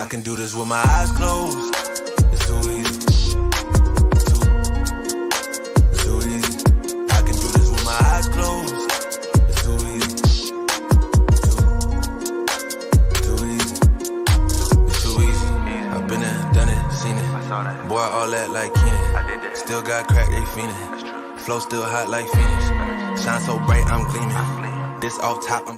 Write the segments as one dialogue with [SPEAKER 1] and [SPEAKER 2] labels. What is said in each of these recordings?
[SPEAKER 1] I can do this with my eyes closed. It's too easy. It's too easy. I can do this with my eyes closed. It's too easy. Too easy. It's too easy. I've been there, done it, seen it. Boy, all that like Keenan. Still got crack, they fiendin'. Flow still hot like Phoenix. Shine so bright, I'm gleaming. This off top, I'm...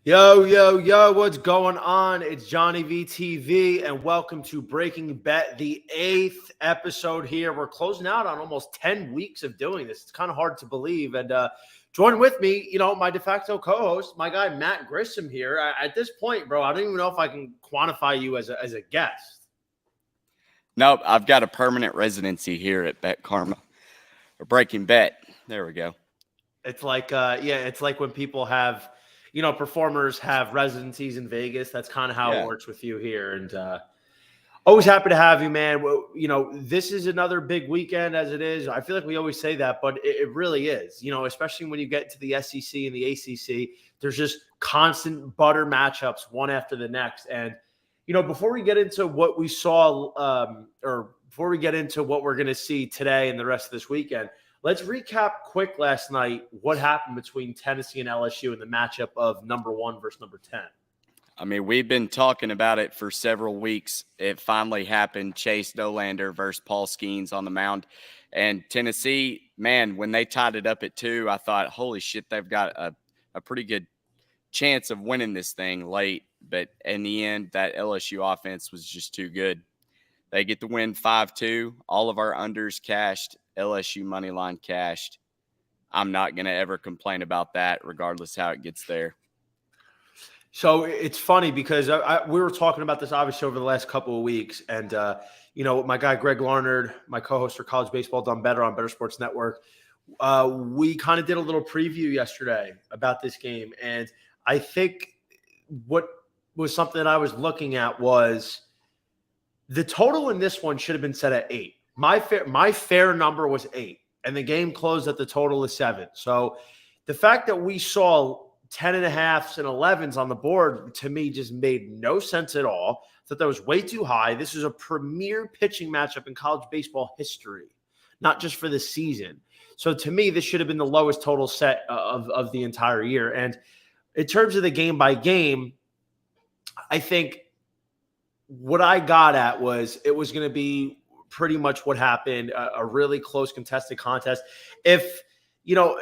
[SPEAKER 2] Yo, what's going on? It's JohnnyVTV, and welcome to Breaking Bet, the 8th episode here. We're closing out on almost 10 weeks of doing this. It's kind of hard to believe. And join with me, my de facto co-host, my guy Matt Grissom here. At this point, bro, I don't even know if I can quantify you as a guest.
[SPEAKER 3] Nope, I've got a permanent residency here at Bet Karma. Or Breaking Bet. There we go.
[SPEAKER 2] It's like, it's like when people have... performers have residencies in Vegas. That's kind of how it works with you here. And always happy to have you, man. This is another big weekend as it is. I feel like we always say that, but it really is. Especially when you get to the SEC and the ACC, there's just constant butter matchups one after the next. And, before we get into what we saw or before we get into what we're going to see today and the rest of this weekend, let's recap quick last night what happened between Tennessee and LSU in the matchup of number 1 versus number 10.
[SPEAKER 3] I mean, we've been talking about it for several weeks. It finally happened. Chase Dolander versus Paul Skeens on the mound. And Tennessee, man, when they tied it up at 2, I thought, holy shit, they've got a pretty good chance of winning this thing late. But in the end, that LSU offense was just too good. They get the win 5-2. All of our unders cashed. LSU money line cashed. I'm not going to ever complain about that, regardless how it gets there.
[SPEAKER 2] So it's funny because we were talking about this obviously over the last couple of weeks, and my guy Greg Larnard, my co-host for College Baseball Done Better on Better Sports Network, we kind of did a little preview yesterday about this game, and I think what was something that I was looking at was the total in this one should have been set at 8. My fair number was 8, and the game closed at the total of 7. So the fact that we saw 10.5s and 11s on the board, to me, just made no sense at all. I thought that was way too high. This is a premier pitching matchup in college baseball history, not just for the season. So to me, this should have been the lowest total set of the entire year. And in terms of the game by game, I think what I got at was it was going to be pretty much what happened, a really close contested contest. If,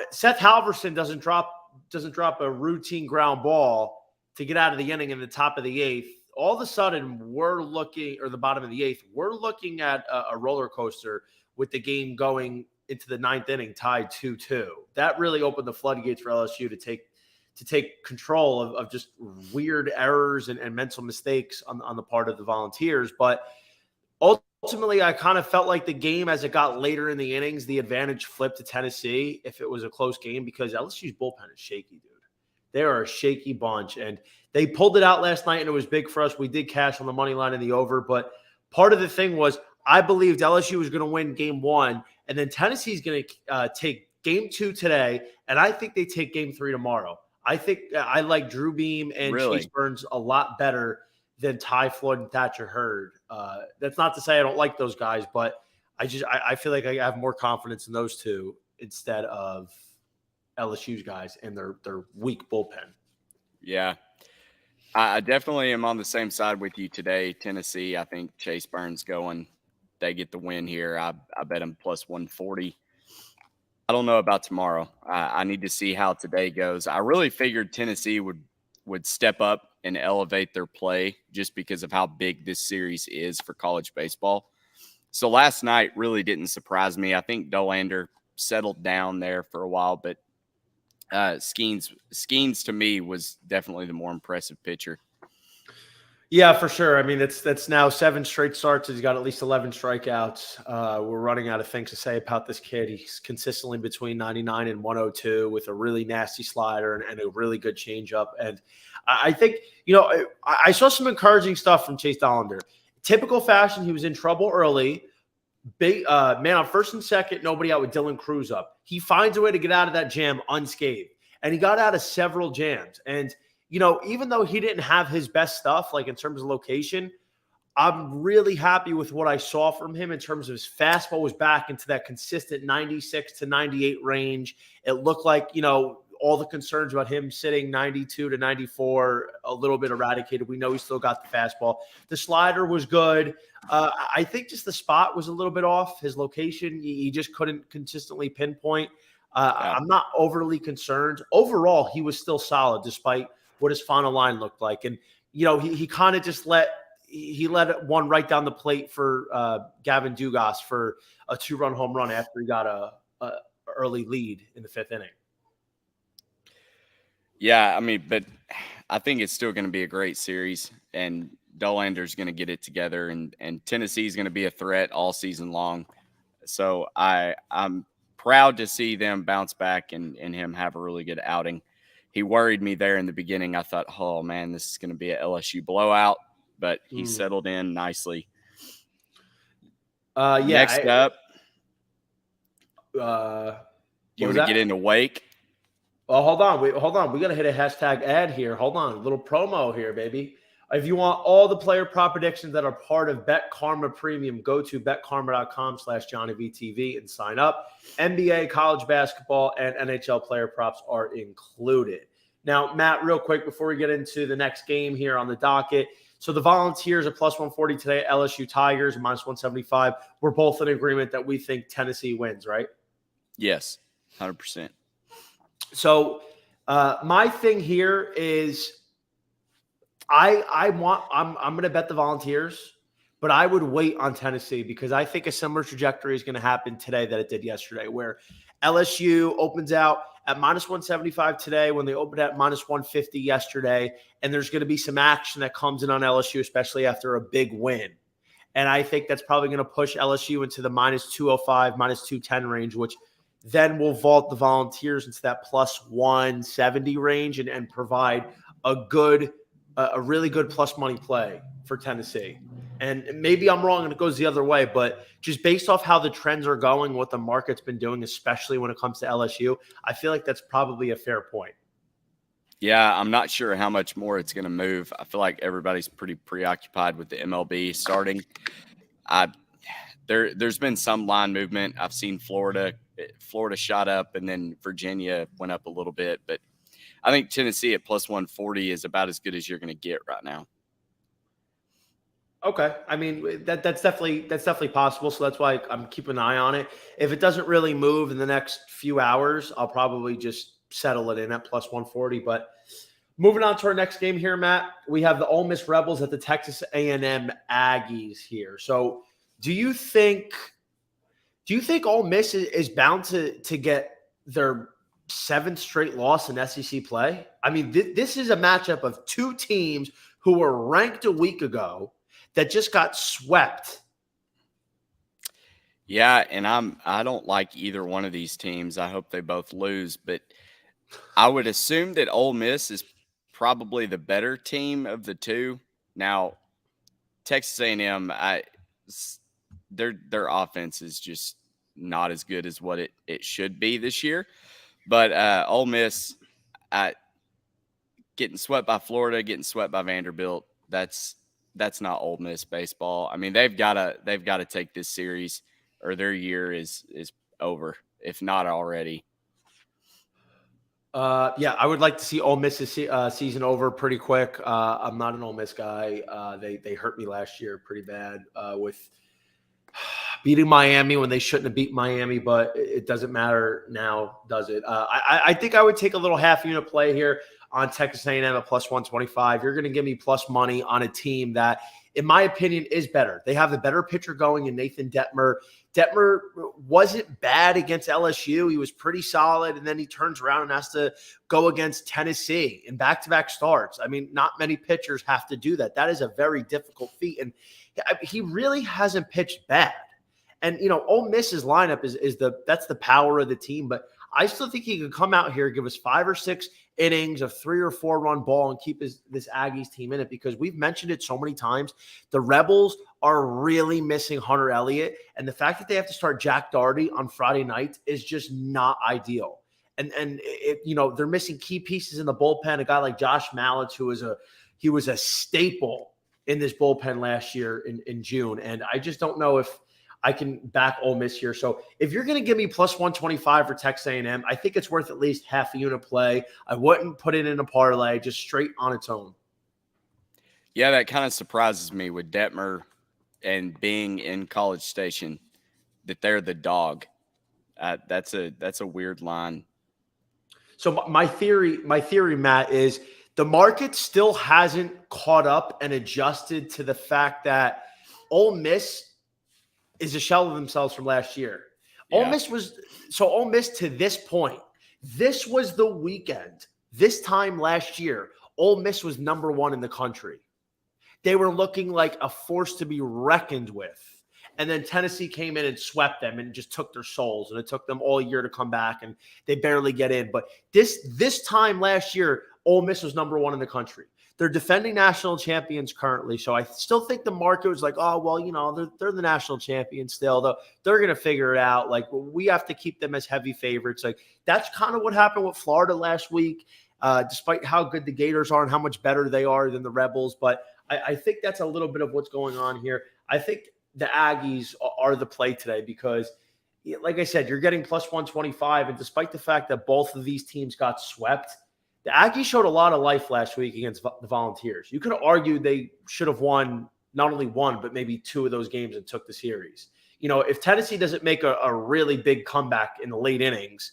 [SPEAKER 2] Seth Halverson doesn't drop a routine ground ball to get out of the inning in the top of the 8th, all of a sudden the bottom of the 8th, we're looking at a roller coaster with the game going into the 9th inning tied 2-2. That really opened the floodgates for LSU to take control of just weird errors and mental mistakes on the part of the Volunteers. But ultimately, I kind of felt like the game, as it got later in the innings, the advantage flipped to Tennessee if it was a close game, because LSU's bullpen is shaky, dude. They are a shaky bunch, and they pulled it out last night, and it was big for us. We did cash on the money line in the over, but part of the thing was I believed LSU was going to win game 1, and then Tennessee's going to take game 2 today, and I think they take game 3 tomorrow. I think I like Drew Beam and Chase Burns a lot better than Ty Floyd and Thatcher Hurd. That's not to say I don't like those guys, but I feel like I have more confidence in those two instead of LSU's guys and their weak bullpen.
[SPEAKER 3] Yeah, I definitely am on the same side with you today. Tennessee, I think Chase Burns they get the win here. I bet them plus 140. I don't know about tomorrow. I need to see how today goes. I really figured Tennessee would step up and elevate their play just because of how big this series is for college baseball. So last night really didn't surprise me. I think Dolander settled down there for a while, but Skeens to me was definitely the more impressive pitcher.
[SPEAKER 2] Yeah, for sure. I mean, that's now 7 straight starts. He's got at least 11 strikeouts. We're running out of things to say about this kid. He's consistently between 99 and 102 with a really nasty slider and a really good changeup. And I think, I saw some encouraging stuff from Chase Dolander. Typical fashion, he was in trouble early. Big man on first and second, nobody out with Dylan Cruz up. He finds a way to get out of that jam unscathed. And he got out of several jams. And even though he didn't have his best stuff, like in terms of location, I'm really happy with what I saw from him in terms of his fastball was back into that consistent 96 to 98 range. It looked like, all the concerns about him sitting 92 to 94, a little bit eradicated. We know he still got the fastball. The slider was good. I think just the spot was a little bit off. His location, he just couldn't consistently pinpoint. I'm not overly concerned. Overall, he was still solid despite what his final line looked like. And, he kind of just let one right down the plate for Gavin Dugas for a 2-run home run after he got a early lead in the 5th inning.
[SPEAKER 3] Yeah, but I think it's still going to be a great series, and Dollander's going to get it together, and Tennessee's going to be a threat all season long. So I'm proud to see them bounce back and him have a really good outing. He worried me there in the beginning. I thought, oh, man, this is going to be an LSU blowout, but he settled in nicely. Next up, you want to get into Wake?
[SPEAKER 2] Well, hold on. We got to hit a hashtag ad here. Hold on. A little promo here, baby. If you want all the player prop predictions that are part of Bet Karma Premium, go to betkarma.com/JohnnyVTV and sign up. NBA, college basketball, and NHL player props are included. Now, Matt, real quick before we get into the next game here on the docket. So the Volunteers are plus 140 today. LSU Tigers minus 175. We're both in agreement that we think Tennessee wins, right?
[SPEAKER 3] Yes, 100%.
[SPEAKER 2] So my thing here is I'm going to bet the Volunteers, but I would wait on Tennessee because I think a similar trajectory is going to happen today that it did yesterday, where LSU opens out at minus 175 today when they opened at minus 150 yesterday, and there's going to be some action that comes in on LSU, especially after a big win. And I think that's probably going to push LSU into the minus 205, minus 210 range, which then will vault the Volunteers into that plus 170 range and provide a really good plus money play for Tennessee. And maybe I'm wrong and it goes the other way, but just based off how the trends are going, what the market's been doing, especially when it comes to LSU, I feel like that's probably a fair point.
[SPEAKER 3] Yeah, I'm not sure how much more it's going to move. I feel like everybody's pretty preoccupied with the MLB starting. There's been some line movement. I've seen Florida shot up, and then Virginia went up a little bit. But I think Tennessee at plus 140 is about as good as you're going to get right now.
[SPEAKER 2] Okay. That's definitely possible. So that's why I'm keeping an eye on it. If it doesn't really move in the next few hours, I'll probably just settle it in at plus 140. But moving on to our next game here, Matt, we have the Ole Miss Rebels at the Texas A&M Aggies here. So do you think Ole Miss is bound to get their 7th straight loss in SEC play? This is a matchup of two teams who were ranked a week ago that just got swept.
[SPEAKER 3] Yeah, and I don't like either one of these teams. I hope they both lose, but I would assume that Ole Miss is probably the better team of the two. Now, Texas A&M, their offense is just not as good as what it should be this year. But Ole Miss, getting swept by Florida, getting swept by Vanderbilt, that's not Ole Miss baseball. They've got to take this series, or their year is over, if not already.
[SPEAKER 2] Yeah, I would like to see Ole Miss's season over pretty quick. I'm not an Ole Miss guy. They hurt me last year pretty bad with beating Miami when they shouldn't have beat Miami, but it doesn't matter now, does it? I think I would take a little half unit play here on Texas A&M at plus 125. You're going to give me plus money on a team that, in my opinion, is better. They have the better pitcher going in Nathan Detmer. Detmer wasn't bad against LSU. He was pretty solid, and then he turns around and has to go against Tennessee in back-to-back starts. Not many pitchers have to do that. That is a very difficult feat, and he really hasn't pitched bad. And, Ole Miss's lineup that's the power of the team, but I still think he could come out here, give us 5 or 6 innings of 3 or 4 run ball and keep this Aggies team in it, because we've mentioned it so many times. The Rebels are really missing Hunter Elliott, and the fact that they have to start Jack Doherty on Friday night is just not ideal. And they're missing key pieces in the bullpen. A guy like Josh Mallett, he was a staple in this bullpen last year in June. And I just don't know if I can back Ole Miss here. So if you're going to give me plus 125 for Texas A&M, I think it's worth at least half a unit play. I wouldn't put it in a parlay, just straight on its own.
[SPEAKER 3] Yeah, that kind of surprises me with Detmer and being in College Station that they're the dog. That's a weird line.
[SPEAKER 2] So my theory, Matt, is the market still hasn't caught up and adjusted to the fact that Ole Miss is a shell of themselves from last year. Yeah. Ole Miss to this point, this was the weekend. This time last year, Ole Miss was number 1 in the country. They were looking like a force to be reckoned with. And then Tennessee came in and swept them and just took their souls. And it took them all year to come back, and they barely get in. But this time last year, Ole Miss was number 1 in the country. They're defending national champions currently. So I still think the market was like, oh, well, they're the national champions still. They're going to figure it out. Like, we have to keep them as heavy favorites. Like, that's kind of what happened with Florida last week, despite how good the Gators are and how much better they are than the Rebels. But I think that's a little bit of what's going on here. I think the Aggies are the play today because, like I said, you're getting plus 125. And despite the fact that both of these teams got swept, the Aggies showed a lot of life last week against the Volunteers. You could argue they should have won not only one, but maybe 2 of those games and took the series. If Tennessee doesn't make a really big comeback in the late innings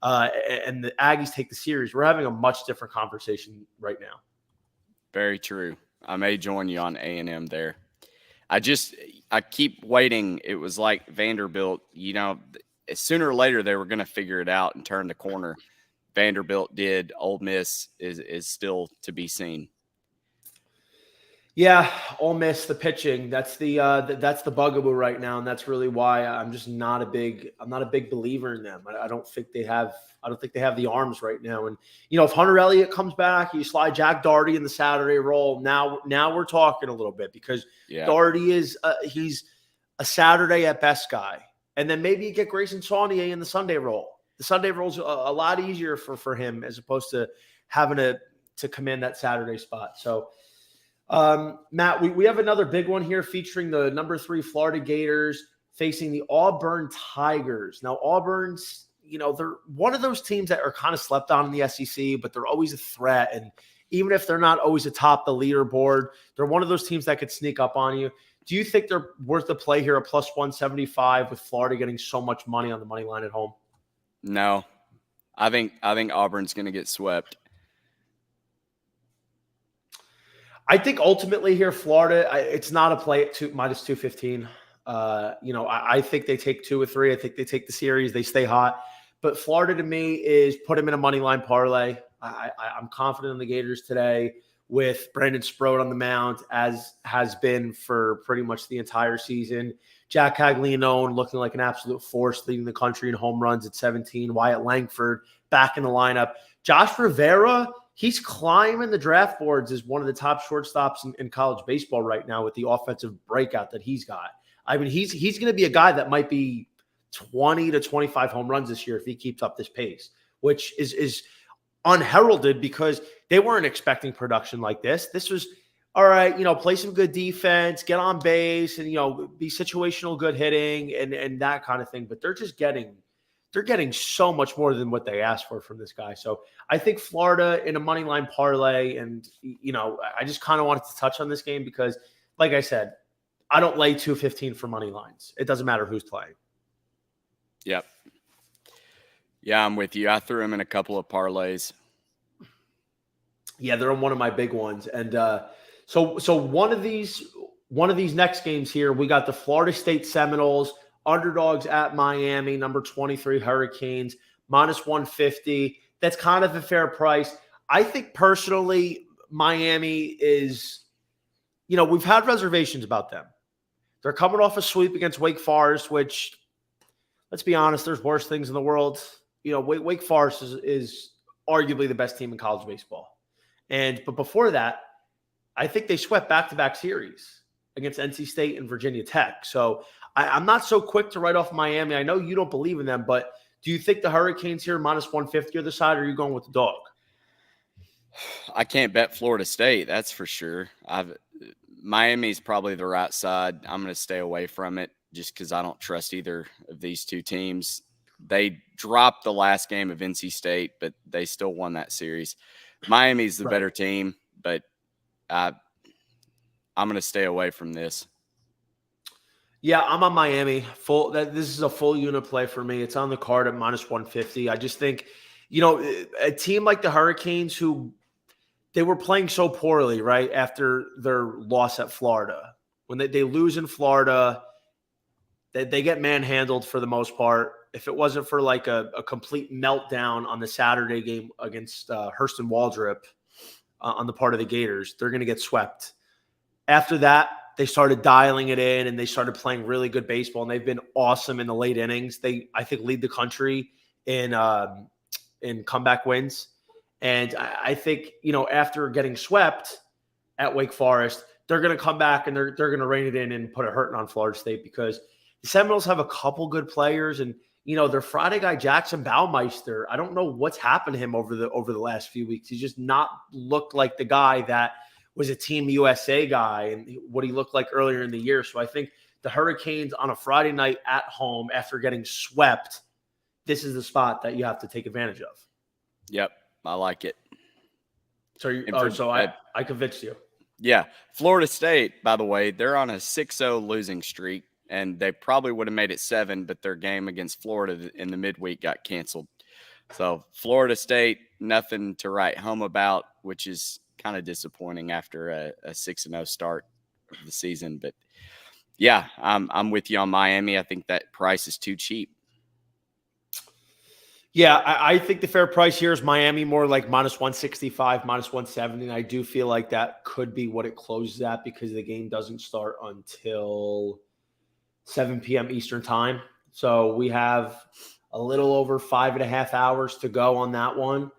[SPEAKER 2] and the Aggies take the series, we're having a much different conversation right now.
[SPEAKER 3] Very true. I may join you on A&M there. I keep waiting. It was like Vanderbilt, sooner or later they were going to figure it out and turn the corner. Vanderbilt did. Ole Miss is still to be seen.
[SPEAKER 2] Yeah, Ole Miss, the pitching, that's the bugaboo right now, and that's really why I'm not a big believer in them. I don't think they have the arms right now. And if Hunter Elliott comes back, you slide Jack Doherty in the Saturday role. Now we're talking a little bit because Doherty is he's a Saturday at best guy, and then maybe you get Grayson Saunier in the Sunday role. The Sunday role's a lot easier for him as opposed to having to command that Saturday spot. So. Matt, we have another big one here featuring the number 3 Florida Gators facing the Auburn Tigers. Now, Auburn's, they're one of those teams that are kind of slept on in the SEC, but they're always a threat. And even if they're not always atop the leaderboard, they're one of those teams that could sneak up on you. Do you think they're worth the play here at plus 175 with Florida getting so much money on the money line at home?
[SPEAKER 3] No, I think Auburn's going to get swept.
[SPEAKER 2] I think ultimately here, Florida, it's not a play at minus 215. I think they take 2 or 3. I think they take the series. They stay hot. But Florida to me is put them in a money line parlay. I'm confident in the Gators today with Brandon Sproat on the mound, as has been for pretty much the entire season. Jack Caglianone looking like an absolute force, leading the country in home runs at 17. Wyatt Langford back in the lineup. Josh Rivera, he's climbing the draft boards as one of the top shortstops in college baseball right now with the offensive breakout that he's got. I mean, he's going to be a guy that might be 20 to 25 home runs this year if he keeps up this pace, which is unheralded because they weren't expecting production like this. This was, all right, play some good defense, get on base, and, be situational good hitting and that kind of thing. But they're getting so much more than what they asked for from this guy. So I think Florida in a money line parlay. And, I just kind of wanted to touch on this game because, like I said, I don't lay 215 for money lines. It doesn't matter who's playing.
[SPEAKER 3] Yep. Yeah, I'm with you. I threw him in a couple of parlays.
[SPEAKER 2] Yeah, they're in one of my big ones. And so one of these next games here, we got the Florida State Seminoles, underdogs at Miami, number 23 Hurricanes, minus 150. That's kind of a fair price. I think personally, Miami is, we've had reservations about them. They're coming off a sweep against Wake Forest, which, let's be honest, there's worse things in the world. Wake Forest is arguably the best team in college baseball. But before that, I think they swept back-to-back series against NC State and Virginia Tech. So I'm not so quick to write off Miami. I know you don't believe in them, but do you think the Hurricanes here minus 150 on the side, or are you going with the dog?
[SPEAKER 3] I can't bet Florida State, that's for sure. Miami's probably the right side. I'm going to stay away from it just because I don't trust either of these two teams. They dropped the last game of NC State, but they still won that series. Miami's the better team, but I'm going to stay away from this.
[SPEAKER 2] Yeah, I'm on Miami. This is a full unit play for me. It's on the card at -150. I just think, a team like the Hurricanes, who they were playing so poorly, right, after their loss at Florida. When they lose in Florida, they get manhandled for the most part. If it wasn't for like a complete meltdown on the Saturday game against Hurston Waldrop on the part of the Gators, they're going to get swept. After that, they started dialing it in and they started playing really good baseball, and they've been awesome in the late innings. They, I think, lead the country in comeback wins. And I think, after getting swept at Wake Forest, they're going to come back and they're going to rein it in and put a hurting on Florida State, because the Seminoles have a couple good players, and their Friday guy Jackson Baumeister, I don't know what's happened to him over the last few weeks. He's just not looked like the guy that was a Team USA guy and what he looked like earlier in the year. So I think the Hurricanes on a Friday night at home after getting swept, this is the spot that you have to take advantage of.
[SPEAKER 3] Yep, I like it.
[SPEAKER 2] So I convinced you.
[SPEAKER 3] Yeah. Florida State, by the way, they're on a 6-0 losing streak, and they probably would have made it 7, but their game against Florida in the midweek got canceled. So Florida State, nothing to write home about, which is kind of disappointing after a 6-0 start of the season. But yeah, I'm with you on Miami. I think that price is too cheap.
[SPEAKER 2] Yeah, I think the fair price here is Miami, more like -165, -170. And I do feel like that could be what it closes at, because the game doesn't start until 7 p.m. Eastern time. So we have a little over 5.5 hours to go on that one.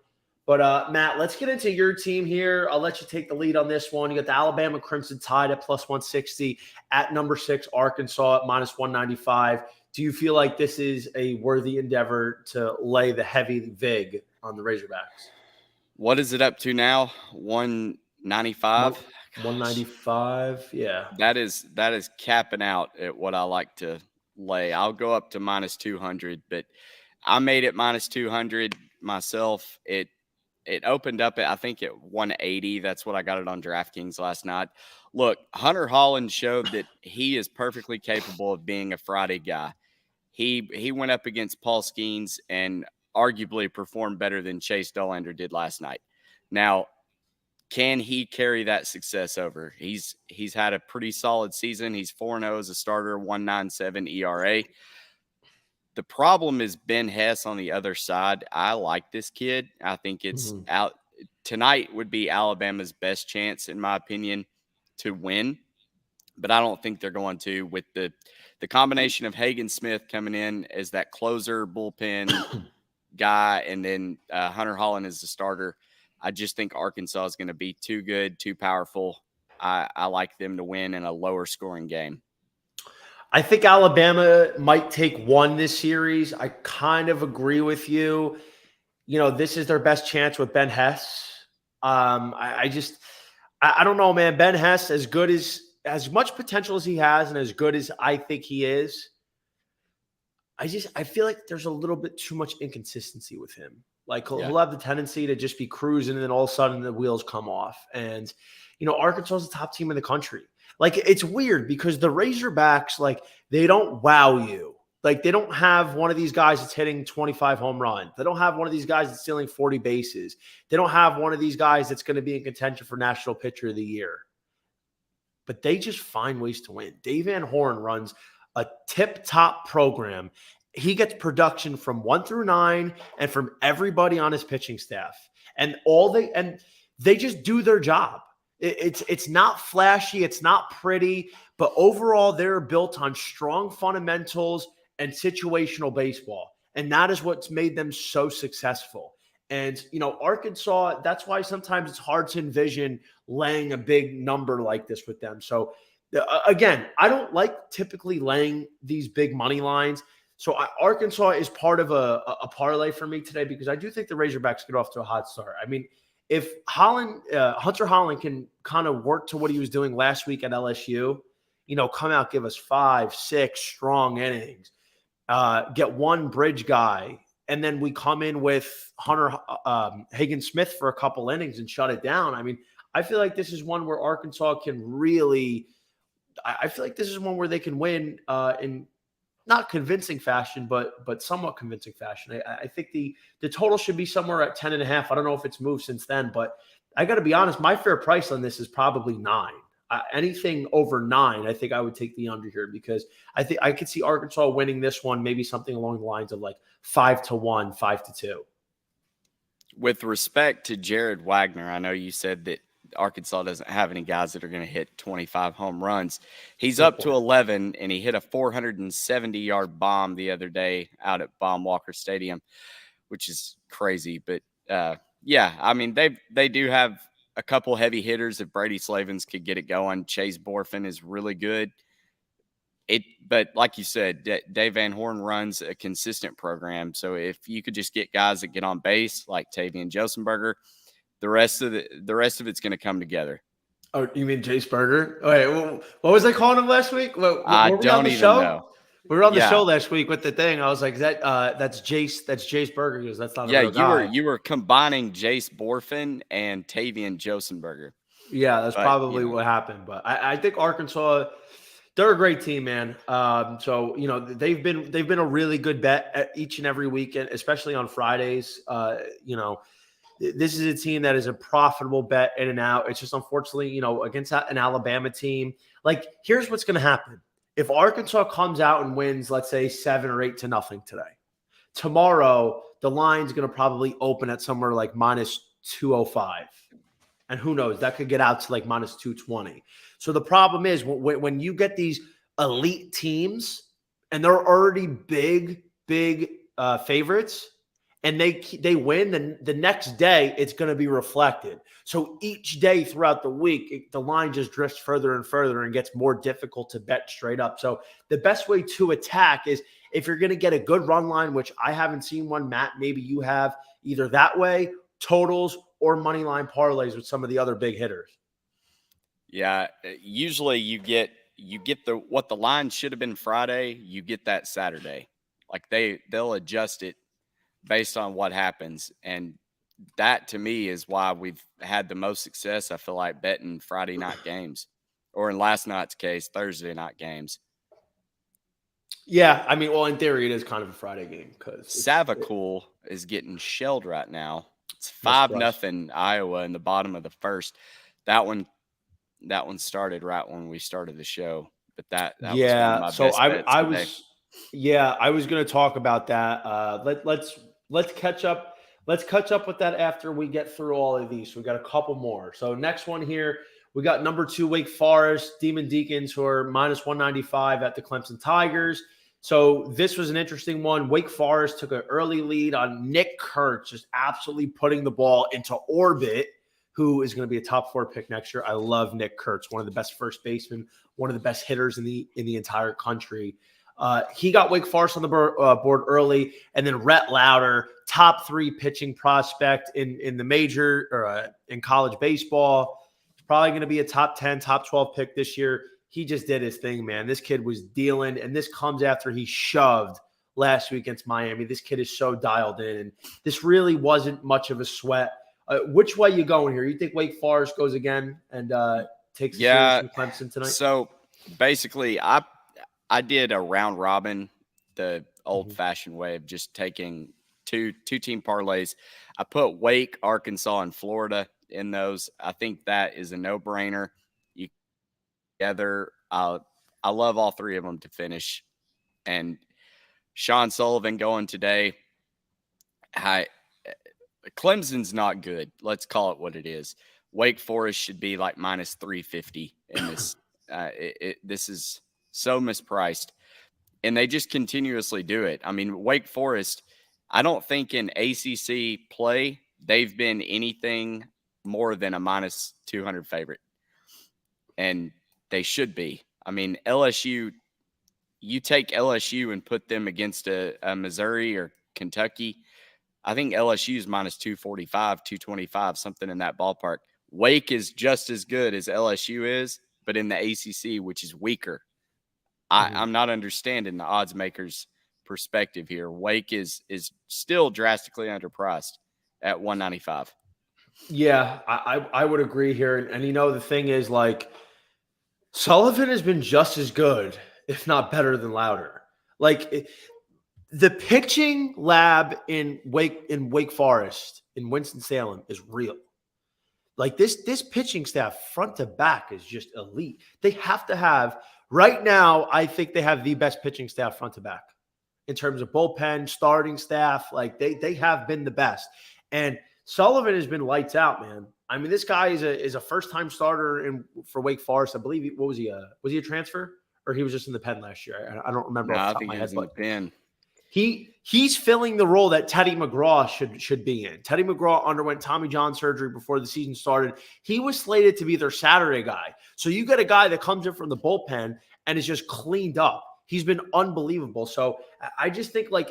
[SPEAKER 2] But Matt, let's get into your team here. I'll let you take the lead on this one. You got the Alabama Crimson Tide at +160, at number 6 Arkansas at -195. Do you feel like this is a worthy endeavor to lay the heavy vig on the Razorbacks?
[SPEAKER 3] What is it up to now? 195?
[SPEAKER 2] 195, yeah.
[SPEAKER 3] That is capping out at what I like to lay. I'll go up to -200, but I made it -200 myself. It opened up at, I think, at 180. That's what I got it on DraftKings last night. Look, Hunter Holland showed that he is perfectly capable of being a Friday guy. He went up against Paul Skeens and arguably performed better than Chase Dolander did last night. Now, can he carry that success over? He's had a pretty solid season. He's 4-0 as a starter, 1.97 ERA. The problem is Ben Hess on the other side. I like this kid. I think it's out tonight would be Alabama's best chance, in my opinion, to win. But I don't think they're going to, with the combination of Hagen Smith coming in as that closer bullpen guy, and then Hunter Holland as the starter. I just think Arkansas is going to be too good, too powerful. I like them to win in a lower scoring game.
[SPEAKER 2] I think Alabama might take one this series. I kind of agree with you. This is their best chance with Ben Hess. I don't know, man. Ben Hess, as much potential as he has and as good as I think he is, I feel like there's a little bit too much inconsistency with him. Like he'll have the tendency to just be cruising, and then all of a sudden the wheels come off. And, Arkansas is the top team in the country. Like, it's weird because the Razorbacks, like, they don't wow you. Like, they don't have one of these guys that's hitting 25 home runs. They don't have one of these guys that's stealing 40 bases. They don't have one of these guys that's going to be in contention for National Pitcher of the Year. But they just find ways to win. Dave Van Horn runs a tip-top program. He gets production from 1 through 9 and from everybody on his pitching staff. And they just do their job. It's not flashy, it's not pretty, but overall they're built on strong fundamentals and situational baseball. And that is what's made them so successful. And, Arkansas, that's why sometimes it's hard to envision laying a big number like this with them. So, again, I don't like typically laying these big money lines. So Arkansas is part of a parlay for me today, because I do think the Razorbacks get off to a hot start. I mean, if Hunter Holland can kind of work to what he was doing last week at LSU, come out, give us 5, 6 strong innings, get one bridge guy, and then we come in with Hunter Hagen Smith for a couple innings and shut it down. I mean, I feel like this is one where Arkansas can really – I feel like this is one where they can win in not convincing fashion, but somewhat convincing fashion. I think the total should be somewhere at 10.5. I don't know if it's moved since then, but I got to be honest, my fair price on this is probably 9. Anything over 9, I think I would take the under here, because I think I could see Arkansas winning this one, maybe something along the lines of like 5-1, 5-2.
[SPEAKER 3] With respect to Jared Wagner, I know you said that Arkansas doesn't have any guys that are going to hit 25 home runs. He's up to 11, and he hit a 470-yard bomb the other day out at Baum-Walker Stadium, which is crazy. But, yeah, I mean, they do have a couple heavy hitters. If Brady Slavens could get it going, Chase Borfin is really good. But like you said, Dave Van Horn runs a consistent program. So if you could just get guys that get on base like Tavian Josenberger, the rest of it's going to come together.
[SPEAKER 2] Oh, you mean Jace Berger? Wait, what was I calling him last week?
[SPEAKER 3] I don't even know.
[SPEAKER 2] We were on the show last week with the thing. I was like, that's Jace Berger. Because that's not a real guy.
[SPEAKER 3] You were combining Jace Borfin and Tavian Josenberger.
[SPEAKER 2] Yeah, that's probably what happened. But I think Arkansas, they're a great team, man. So they've been a really good bet at each and every weekend, especially on Fridays. This is a team that is a profitable bet in and out. It's just unfortunately, against an Alabama team. Like, here's what's going to happen. If Arkansas comes out and wins, let's say 7 or 8-0 today, tomorrow the line's going to probably open at somewhere like -205. And who knows, that could get out to like -220. So the problem is when you get these elite teams and they're already big favorites, and they win, then the next day it's going to be reflected. So each day throughout the week, the line just drifts further and further and gets more difficult to bet straight up. So the best way to attack is, if you're going to get a good run line, which I haven't seen one, Matt, maybe you have, either that way, totals, or money line parlays with some of the other big hitters.
[SPEAKER 3] Yeah, usually you get what the line should have been Friday, you get that Saturday. Like they'll adjust it based on what happens. And that, to me, is why we've had the most success, I feel like, betting Friday night games, or in last night's case, Thursday night games.
[SPEAKER 2] Yeah, I mean, well, in theory, it is kind of a Friday game because
[SPEAKER 3] Savacool is getting shelled right now. It's 5-0 Iowa in the bottom of the first. That one started right when we started the show. But that was one of my best bets today.
[SPEAKER 2] I was going to talk about that. Let's catch up. Let's catch up with that after we get through all of these. So we got a couple more. So next one here, we got number 2 Wake Forest Demon Deacons, who are -195 at the Clemson Tigers. So this was an interesting one. Wake Forest took an early lead on Nick Kurtz, just absolutely putting the ball into orbit, who is going to be a top 4 pick next year. I love Nick Kurtz, one of the best first basemen, one of the best hitters in the entire country. He got Wake Forest on the board early, and then Rhett Lauder, top 3 pitching prospect in the major or in college baseball. He's probably going to be a top 10, top 12 pick this year. He just did his thing, man. This kid was dealing, and this comes after he shoved last week against Miami. This kid is so dialed in, and this really wasn't much of a sweat. Which way you going here? You think Wake Forest goes again and takes a series from Clemson tonight?
[SPEAKER 3] So basically, I did a round robin, the old-fashioned way of just taking two team parlays. I put Wake, Arkansas, and Florida in those. I think that is a no-brainer. You together, I love all 3 of them to finish. And Sean Sullivan going today. Clemson's not good. Let's call it what it is. Wake Forest should be like -350 in this. This is so mispriced, and they just continuously do it. I mean, Wake Forest, I don't think in ACC play they've been anything more than a -200 favorite, and they should be. I mean, LSU, you take LSU and put them against a Missouri or Kentucky, I think LSU is minus 245, 225, something in that ballpark. Wake is just as good as LSU is, but in the ACC, which is weaker. I'm not understanding the odds makers' perspective here. Wake is still drastically underpriced at 195.
[SPEAKER 2] Yeah, I would agree here. And the thing is, like, Sullivan has been just as good, if not better than Louder. Like, the pitching lab in Wake Forest, in Winston-Salem, is real. Like, this pitching staff front to back is just elite. They have to have right now. I think they have the best pitching staff front to back in terms of bullpen, starting staff. Like, they have been the best. And Sullivan has been lights out, man. I mean, this guy is a first time starter for Wake Forest. I believe was he a transfer, or he was just in the pen last year? I don't remember off the top of my head.
[SPEAKER 3] In the pen.
[SPEAKER 2] He's filling the role that Teddy McGraw should be in. Teddy McGraw underwent Tommy John surgery before the season started. He was slated to be their Saturday guy. So you get a guy that comes in from the bullpen and is just cleaned up. He's been unbelievable. So I just think, like,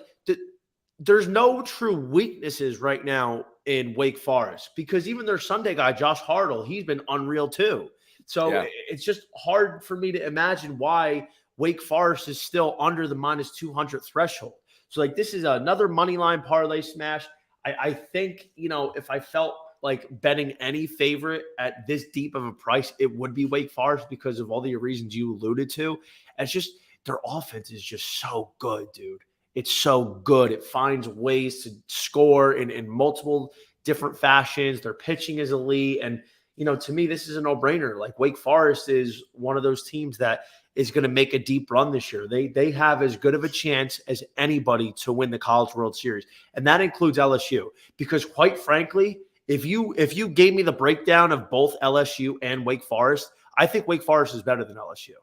[SPEAKER 2] there's no true weaknesses right now in Wake Forest, because even their Sunday guy, Josh Hartle, he's been unreal too. So It's just hard for me to imagine why Wake Forest is still under the minus 200 threshold. So, like, this is another money line parlay smash. I think, if I felt like betting any favorite at this deep of a price, it would be Wake Forest because of all the reasons you alluded to. It's just their offense is just so good, dude. It's so good. It finds ways to score in multiple different fashions. Their pitching is elite. And, to me, this is a no-brainer. Like, Wake Forest is one of those teams that is going to make a deep run this year. They have as good of a chance as anybody to win the College World Series. And that includes LSU. Because, quite frankly, if you gave me the breakdown of both LSU and Wake Forest, I think Wake Forest is better than LSU.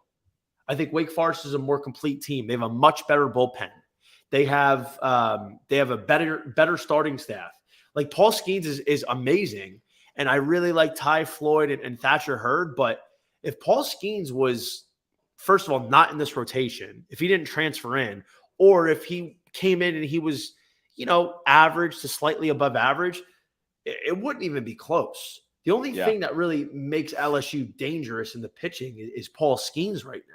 [SPEAKER 2] I think Wake Forest is a more complete team. They have a much better bullpen. They have a better starting staff. Like, Paul Skeens is amazing, and I really like Ty Floyd and Thatcher Hurd. But if Paul Skeens was, first of all, not in this rotation, if he didn't transfer in, or if he came in and he was, average to slightly above average, it wouldn't even be close. The only thing that really makes LSU dangerous in the pitching is Paul Skeens right now.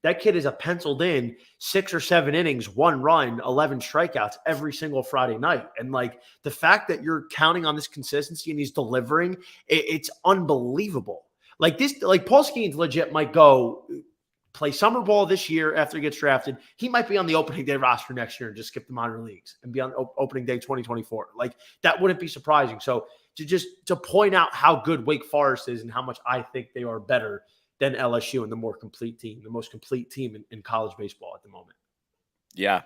[SPEAKER 2] That kid is a penciled in 6 or 7 innings, 1 run, 11 strikeouts every single Friday night. And, like, the fact that you're counting on this consistency and he's delivering, it's unbelievable. Like, Paul Skeens legit might go play summer ball this year after he gets drafted. He might be on the opening day roster next year and just skip the minor leagues and be on opening day 2024. Like, that wouldn't be surprising. So to point out how good Wake Forest is and how much I think they are better than LSU and the more complete team, the most complete team in college baseball at the moment.
[SPEAKER 3] Yeah.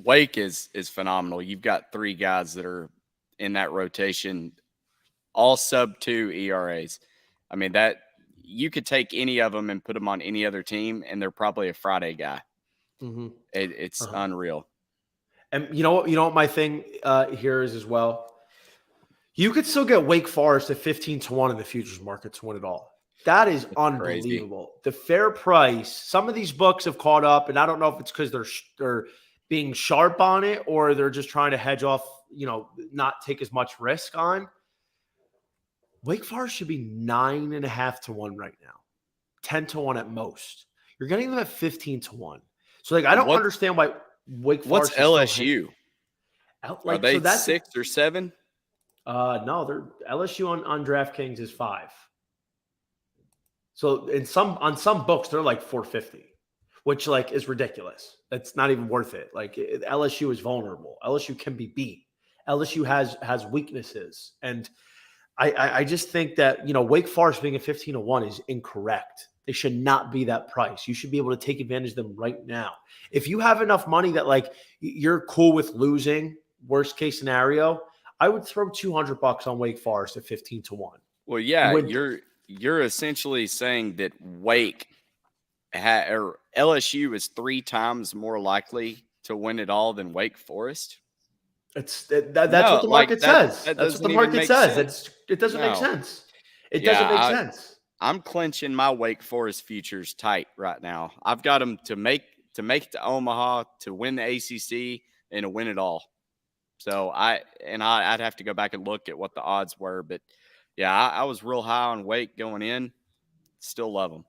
[SPEAKER 3] Wake is phenomenal. You've got 3 guys that are in that rotation, all sub 2 ERAs. I mean, that you could take any of them and put them on any other team, and they're probably a Friday guy. Mm-hmm. It's unreal.
[SPEAKER 2] And you know what my thing here is as well? You could still get Wake Forest at 15-1 in the futures market to win it all. That is unbelievable. Crazy. The fair price. Some of these books have caught up, and I don't know if it's because they're being sharp on it or they're just trying to hedge off, not take as much risk on. Wake Forest should be 9.5-1 right now, 10-1 at most. You're getting them at 15-1. So, like, I don't understand why Wake Forest.
[SPEAKER 3] What's LSU? Are they 6 or 7?
[SPEAKER 2] No, they're LSU on DraftKings is 5. So on some books, they're like 450, which, like, is ridiculous. That's not even worth it. Like, LSU is vulnerable. LSU can be beat. LSU has weaknesses. And I just think that, Wake Forest being a 15-1 is incorrect. They should not be that price. You should be able to take advantage of them right now. If you have enough money that, like, you're cool with losing, worst case scenario, I would throw $200 on Wake Forest at 15-1.
[SPEAKER 3] Well, yeah, you're essentially saying that Wake or LSU is 3 times more likely to win it all than Wake Forest.
[SPEAKER 2] That's what the market says. That's what the market says. It doesn't make sense. It doesn't make sense.
[SPEAKER 3] I'm clenching my Wake Forest futures tight right now. I've got them to make it to Omaha, to win the ACC, and to win it all. So I'd have to go back and look at what the odds were, but yeah, I was real high on Wake going in. Still love them.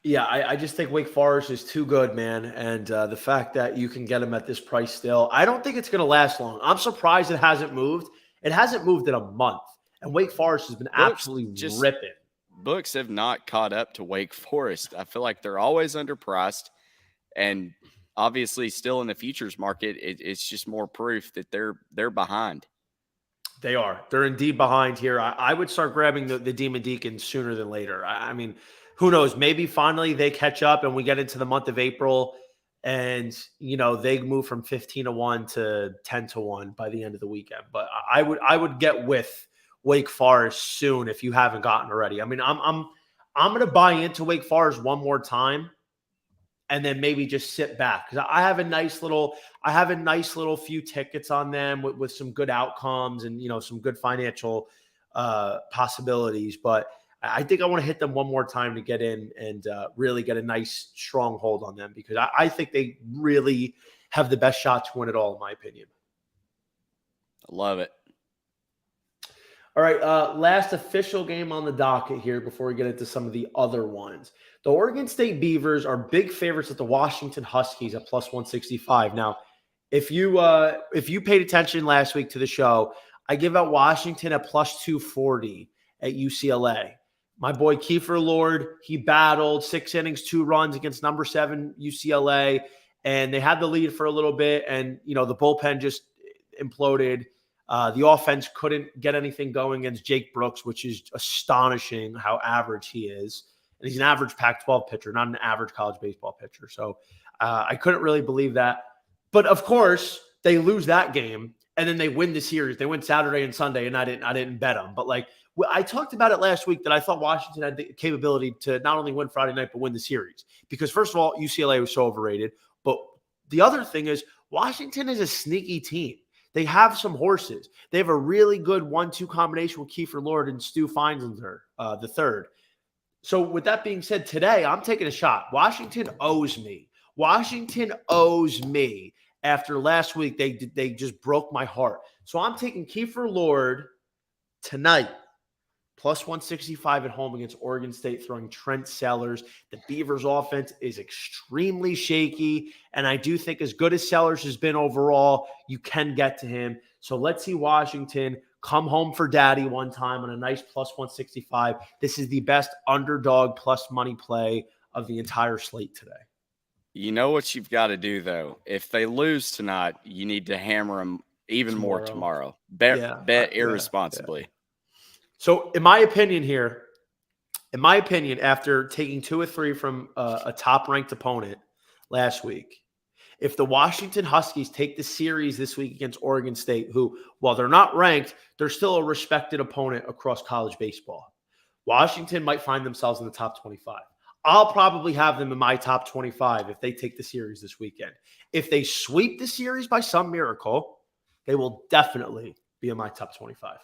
[SPEAKER 2] Yeah, I just think Wake Forest is too good, man. And the fact that you can get them at this price still, I don't think it's going to last long. I'm surprised it hasn't moved. It hasn't moved in a month. And Wake Forest has been absolutely ripping.
[SPEAKER 3] Books have not caught up to Wake Forest. I feel like they're always underpriced. And obviously still in the futures market, it's just more proof that they're behind.
[SPEAKER 2] They are. They're indeed behind here. I would start grabbing the Demon Deacons sooner than later. I mean, who knows? Maybe finally they catch up and we get into the month of April and, they move from 15-1 to 10-1 by the end of the weekend. But I would get with Wake Forest soon if you haven't gotten already. I mean, I'm going to buy into Wake Forest one more time and then maybe just sit back because I have a nice little few tickets on them with some good outcomes and some good financial possibilities. But I think I want to hit them one more time to get in and really get a nice strong hold on them because I think they really have the best shot to win it all, in my opinion.
[SPEAKER 3] I love it.
[SPEAKER 2] All right, last official game on the docket here before we get into some of the other ones. The Oregon State Beavers are big favorites at the Washington Huskies at plus 165. Now, if you paid attention last week to the show, I give out Washington at plus 240 at UCLA. My boy Kiefer Lord, he battled 6 innings, 2 runs against number 7 UCLA, and they had the lead for a little bit, and the bullpen just imploded. The offense couldn't get anything going against Jake Brooks, which is astonishing how average he is. And he's an average Pac-12 pitcher, not an average college baseball pitcher. So I couldn't really believe that. But, of course, they lose that game, and then they win the series. They win Saturday and Sunday, and I didn't bet them. But, I talked about it last week that I thought Washington had the capability to not only win Friday night but win the series. Because, first of all, UCLA was so overrated. But the other thing is Washington is a sneaky team. They have some horses. They have a really good 1-2 combination with Kiefer Lord and Stu Feinsinger, the third. So with that being said, today I'm taking a shot. Washington owes me. Washington owes me. After last week, they just broke my heart. So I'm taking Kiefer Lord tonight, plus 165 at home against Oregon State, throwing Trent Sellers. The Beavers' offense is extremely shaky, and I do think as good as Sellers has been overall, you can get to him. So let's see Washington come home for daddy one time on a nice plus 165. This is the best underdog plus money play of the entire slate today.
[SPEAKER 3] You know what you've got to do, though? If they lose tonight, you need to hammer them even more tomorrow. Bet irresponsibly.
[SPEAKER 2] Yeah. So in my opinion, after taking 2 or 3 from a top-ranked opponent last week, if the Washington Huskies take the series this week against Oregon State, who, while they're not ranked, they're still a respected opponent across college baseball, Washington might find themselves in the top 25. I'll probably have them in my top 25 if they take the series this weekend. If they sweep the series by some miracle, they will definitely be in my top 25.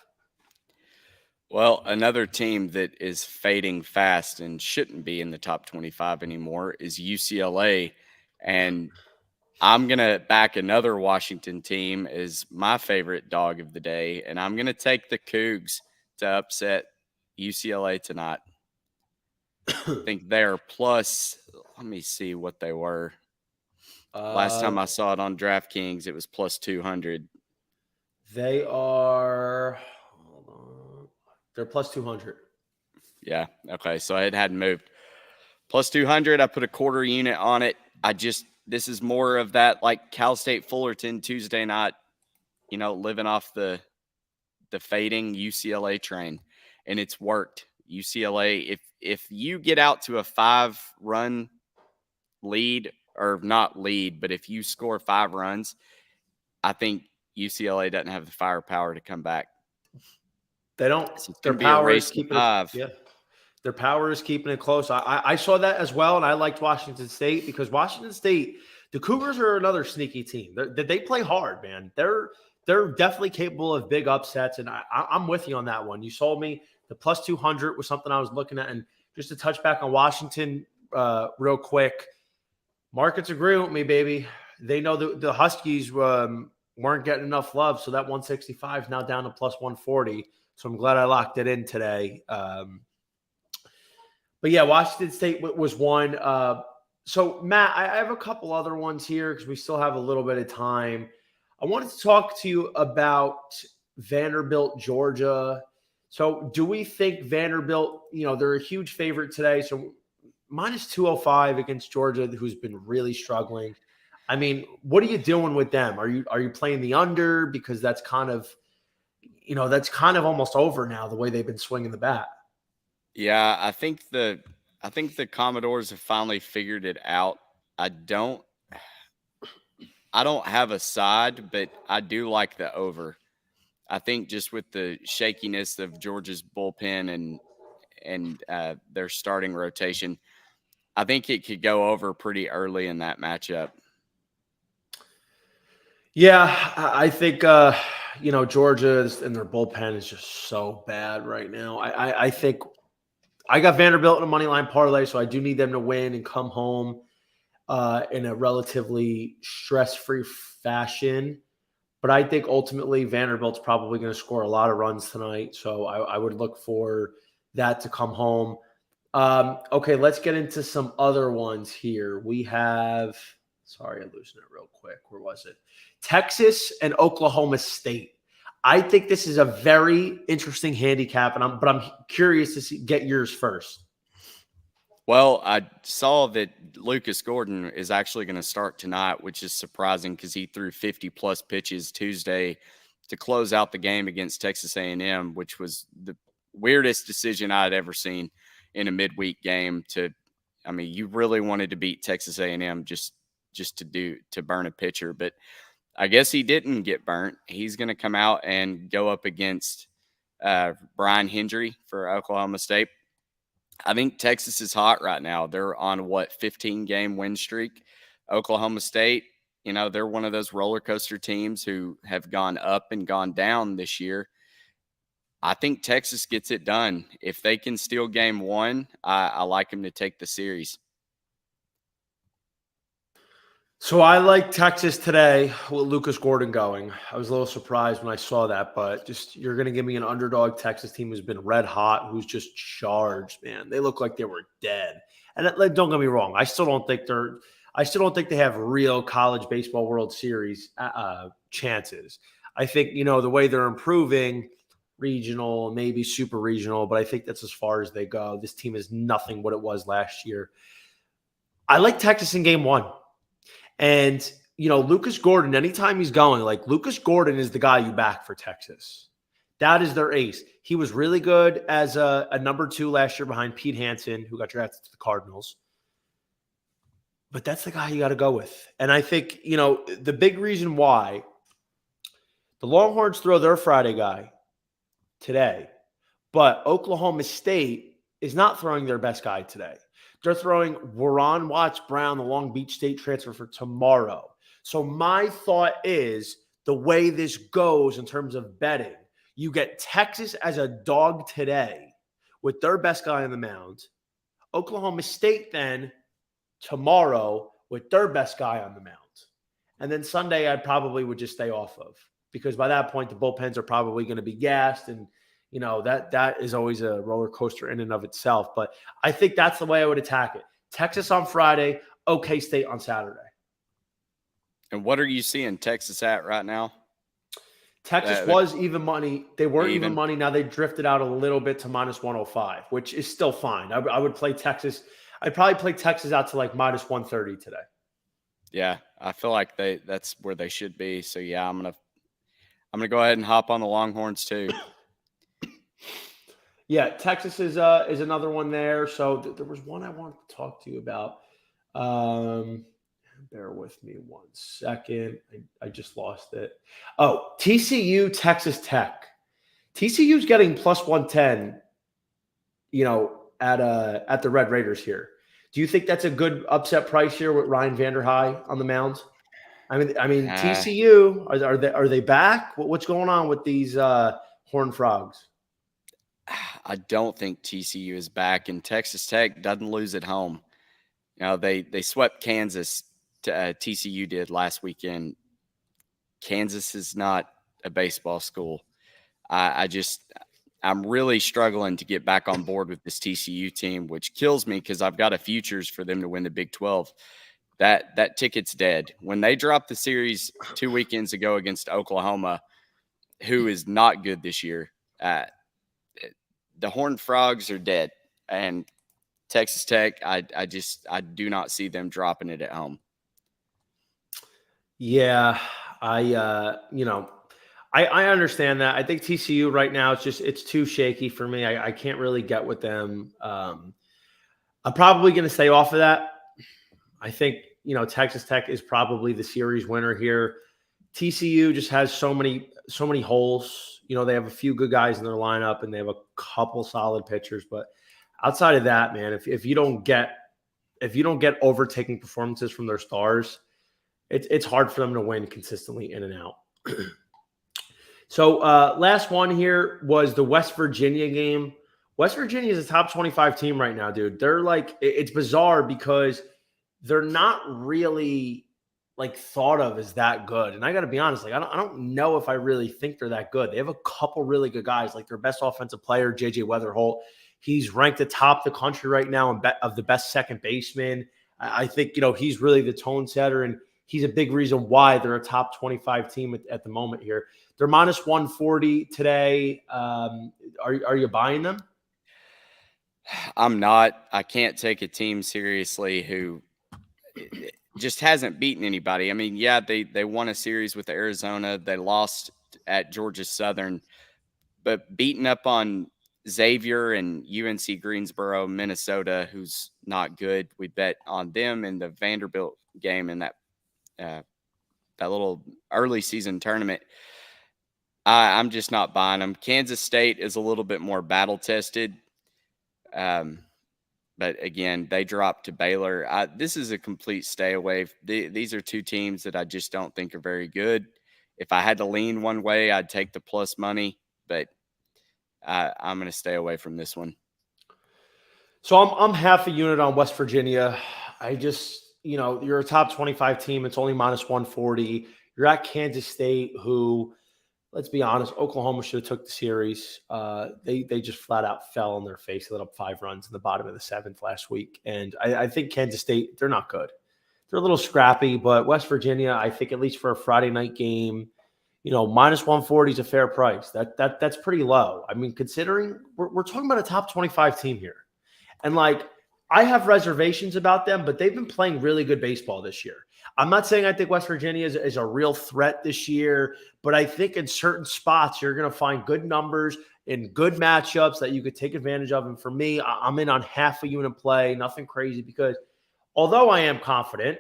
[SPEAKER 3] Well, another team that is fading fast and shouldn't be in the top 25 anymore is UCLA. And I'm going to back another Washington team as my favorite dog of the day. And I'm going to take the Cougs to upset UCLA tonight. I think they're plus, let me see what they were. Last time I saw it on DraftKings, it was plus 200.
[SPEAKER 2] They are... They're plus 200.
[SPEAKER 3] Yeah. Okay. So it hadn't moved. Plus 200. I put a quarter unit on it. This is more of that like Cal State Fullerton Tuesday night, living off the fading UCLA train. And it's worked. UCLA, if you get out to a 5-run lead, or not lead, but if you score 5 runs, I think UCLA doesn't have the firepower to come back.
[SPEAKER 2] They don't.
[SPEAKER 3] So
[SPEAKER 2] their power is keeping it. Yeah, their power is keeping it close. I saw that as well, and I liked Washington State because Washington State, the Cougars are another sneaky team. They play hard, man. They're definitely capable of big upsets, and I'm with you on that one. You sold me. The plus 200 was something I was looking at, and just to touch back on Washington real quick, markets agree with me, baby. They know the Huskies. weren't getting enough love. So that 165 is now down to plus 140. So I'm glad I locked it in today. But yeah, Washington State was one. So Matt, I have a couple other ones here because we still have a little bit of time. I wanted to talk to you about Vanderbilt, Georgia. So do we think Vanderbilt, they're a huge favorite today. So minus 205 against Georgia, who's been really struggling. I mean, what are you doing with them? Are you playing the under? Because that's kind of almost over now, the way they've been swinging the bat.
[SPEAKER 3] Yeah, I think the Commodores have finally figured it out. I don't have a side, but I do like the over. I think just with the shakiness of Georgia's bullpen and their starting rotation, I think it could go over pretty early in that matchup.
[SPEAKER 2] Yeah, I think Georgia and their bullpen is just so bad right now. I think I got Vanderbilt in a money line parlay, so I do need them to win and come home in a relatively stress-free fashion. But I think ultimately Vanderbilt's probably going to score a lot of runs tonight, so I would look for that to come home. Okay, let's get into some other ones here. We have – sorry, I'm losing it real quick. Where was it? Texas and Oklahoma State. I think this is a very interesting handicap, but I'm curious to get yours first.
[SPEAKER 3] Well, I saw that Lucas Gordon is actually going to start tonight, which is surprising because he threw 50-plus pitches Tuesday to close out the game against Texas A&M, which was the weirdest decision I had ever seen in a midweek game. You really wanted to beat Texas A&M just to burn a pitcher, but I guess he didn't get burnt. He's going to come out and go up against Brian Hendry for Oklahoma State. I think Texas is hot right now. They're on 15-game win streak. Oklahoma State, they're one of those roller coaster teams who have gone up and gone down this year. I think Texas gets it done. If they can steal game one, I like them to take the series.
[SPEAKER 2] So I like Texas today with Lucas Gordon going. I was a little surprised when I saw that, but just you're going to give me an underdog Texas team who's been red hot, who's just charged, man. They look like they were dead. And don't get me wrong, I still don't think they have real college baseball World Series chances. I think, the way they're improving, regional, maybe super regional, but I think that's as far as they go. This team is nothing what it was last year. I like Texas in game one. And, Lucas Gordon, anytime he's going, Lucas Gordon is the guy you back for Texas. That is their ace. He was really good as a number 2 last year behind Pete Hansen, who got drafted to the Cardinals. But that's the guy you got to go with. And I think, the big reason why the Longhorns throw their Friday guy today, but Oklahoma State is not throwing their best guy today. They're throwing Warren Watts-Brown, the Long Beach State transfer, for tomorrow. So my thought is the way this goes in terms of betting, you get Texas as a dog today with their best guy on the mound. Oklahoma State then tomorrow with their best guy on the mound. And then Sunday I probably would just stay off of, because by that point the bullpens are probably going to be gassed, and that is always a roller coaster in and of itself. But I think that's the way I would attack it. Texas on Friday, OK State on Saturday.
[SPEAKER 3] And what are you seeing Texas at right now?
[SPEAKER 2] Texas was even money. They weren't even money. Now they drifted out a little bit to minus 105, which is still fine. I would play Texas. I'd probably play Texas out to minus 130 today.
[SPEAKER 3] Yeah, I feel like that's where they should be. So yeah, I'm gonna go ahead and hop on the Longhorns too.
[SPEAKER 2] Yeah, Texas is another one there. So there was one I wanted to talk to you about. Bear with me 1 second. I just lost it. Oh, TCU, Texas Tech. TCU's getting plus 110, at the Red Raiders here. Do you think that's a good upset price here with Ryan Vanderhei on the mound? I mean, TCU, are they back? What's going on with these Horned Frogs?
[SPEAKER 3] I don't think TCU is back, and Texas Tech doesn't lose at home. They swept Kansas. TCU did last weekend. Kansas is not a baseball school. I'm really struggling to get back on board with this TCU team, which kills me because I've got a futures for them to win the Big 12. That ticket's dead. When they dropped the series 2 weekends ago against Oklahoma, who is not good this year, the Horned Frogs are dead. And Texas Tech, I do not see them dropping it at home.
[SPEAKER 2] Yeah, I understand that. I think TCU right now, it's too shaky for me. I can't really get with them. I'm probably going to stay off of that. I think, Texas Tech is probably the series winner here. TCU just has so many holes. They have a few good guys in their lineup and they have a couple solid pitchers, but outside of that, man, if you don't get overtaking performances from their stars, it's hard for them to win consistently in and out. So last one here was the West Virginia game. West Virginia is a top 25 team right now, dude. They're like, it's bizarre because they're not really thought of as that good. And I got to be honest, I don't know if I really think they're that good. They have a couple really good guys, their best offensive player, JJ Weatherholt. He's ranked atop the country right now of the best second baseman. I think, he's really the tone setter, and he's a big reason why they're a top 25 team at the moment here. They're minus 140 today. Are you buying them?
[SPEAKER 3] I'm not. I can't take a team seriously who just hasn't beaten anybody. I mean, yeah, they won a series with Arizona. They lost at Georgia Southern, but beating up on Xavier and UNC Greensboro, Minnesota, who's not good. We bet on them in the Vanderbilt game in that little early season tournament. I'm just not buying them. Kansas State is a little bit more battle tested. But again, they dropped to Baylor. This is a complete stay away. These are two teams that I just don't think are very good. If I had to lean one way, I'd take the plus money, but I'm going to stay away from this one.
[SPEAKER 2] So I'm half a unit on West Virginia. I just, you're a top 25 team. It's only minus 140. You're at Kansas State, who, let's be honest, Oklahoma should have took the series. They just flat out fell on their face. They let up 5 runs in the bottom of the 7th last week. And I think Kansas State, they're not good. They're a little scrappy, but West Virginia, I think at least for a Friday night game, minus 140 is a fair price. That's pretty low. I mean, considering we're talking about a top 25 team here. And I have reservations about them, but they've been playing really good baseball this year. I'm not saying I think West Virginia is a real threat this year, but I think in certain spots you're going to find good numbers and good matchups that you could take advantage of. And for me, I'm in on half a unit play, nothing crazy, because although I am confident,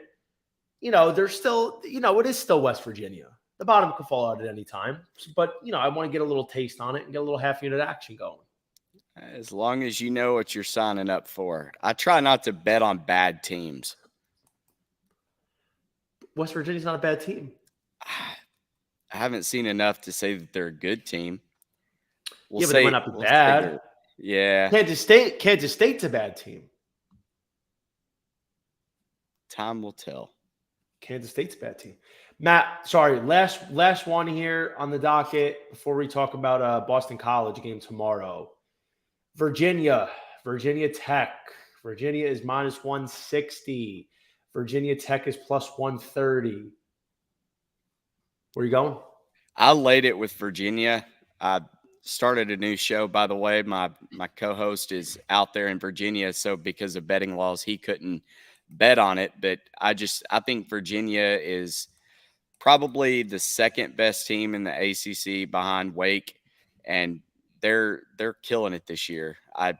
[SPEAKER 2] there's still, it is still West Virginia. The bottom could fall out at any time, but I want to get a little taste on it and get a little half unit action going.
[SPEAKER 3] As long as you know what you're signing up for. I try not to bet on bad teams.
[SPEAKER 2] West Virginia's not a bad team.
[SPEAKER 3] I haven't seen enough to say that they're a good team.
[SPEAKER 2] But they might not be bad.
[SPEAKER 3] Yeah.
[SPEAKER 2] Kansas State's a bad team.
[SPEAKER 3] Time will tell.
[SPEAKER 2] Kansas State's a bad team. Matt, sorry, last one here on the docket before we talk about Boston College game tomorrow. Virginia Tech. Virginia is minus 160. Virginia Tech is plus 130. Where are you going?
[SPEAKER 3] I laid it with Virginia. I started a new show, by the way. My co-host is out there in Virginia, so because of betting laws, he couldn't bet on it. But I think Virginia is probably the second best team in the ACC behind Wake, and they're killing it this year. I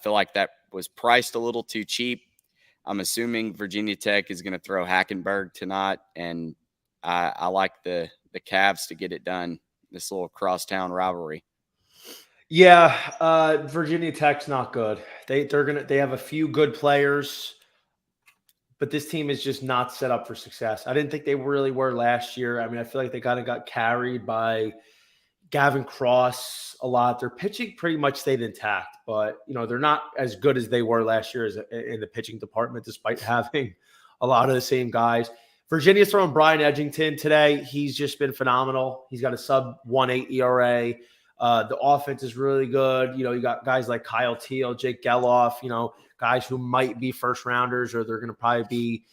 [SPEAKER 3] feel like that was priced a little too cheap. I'm assuming Virginia Tech is going to throw Hackenberg tonight, and I like the Cavs to get it done, this little crosstown rivalry.
[SPEAKER 2] Yeah, Virginia Tech's not good. They have a few good players, but this team is just not set up for success. I didn't think they really were last year. I mean, I feel like they kind of got carried by Gavin Cross a lot. Their pitching pretty much stayed intact, but they're not as good as they were last year in the pitching department, despite having a lot of the same guys. Virginia's throwing Brian Edgington today. He's just been phenomenal. He's got a sub-1.8 ERA. The offense is really good. You got guys like Kyle Teal, Jake Geloff, guys who might be first rounders, or they're going to probably be,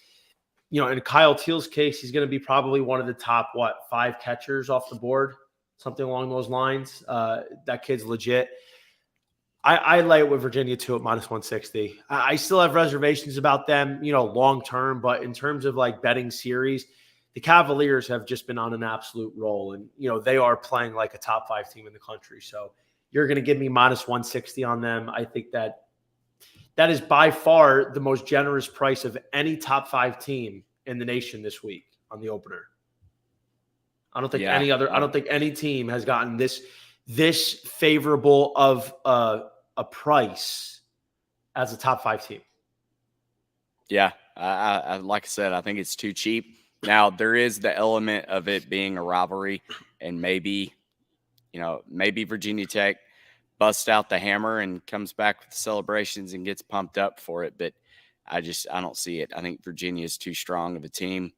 [SPEAKER 2] in Kyle Teal's case, he's going to be probably one of the top, 5 catchers off the board, something along those lines. That kid's legit. I lay it with Virginia too at -160. I still have reservations about them, long term, but in terms of like betting series, the Cavaliers have just been on an absolute roll, and they are playing like a top 5 team in the country. So you're going to give me -160 on them. I think that is by far the most generous price of any top 5 team in the nation this week on the opener. I don't think I don't think any team has gotten this favorable of a price as a top 5 team.
[SPEAKER 3] Yeah, I like I said, I think it's too cheap. Now, there is the element of it being a rivalry, and maybe Virginia Tech busts out the hammer and comes back with the celebrations and gets pumped up for it. But I don't see it. I think Virginia is too strong of a team.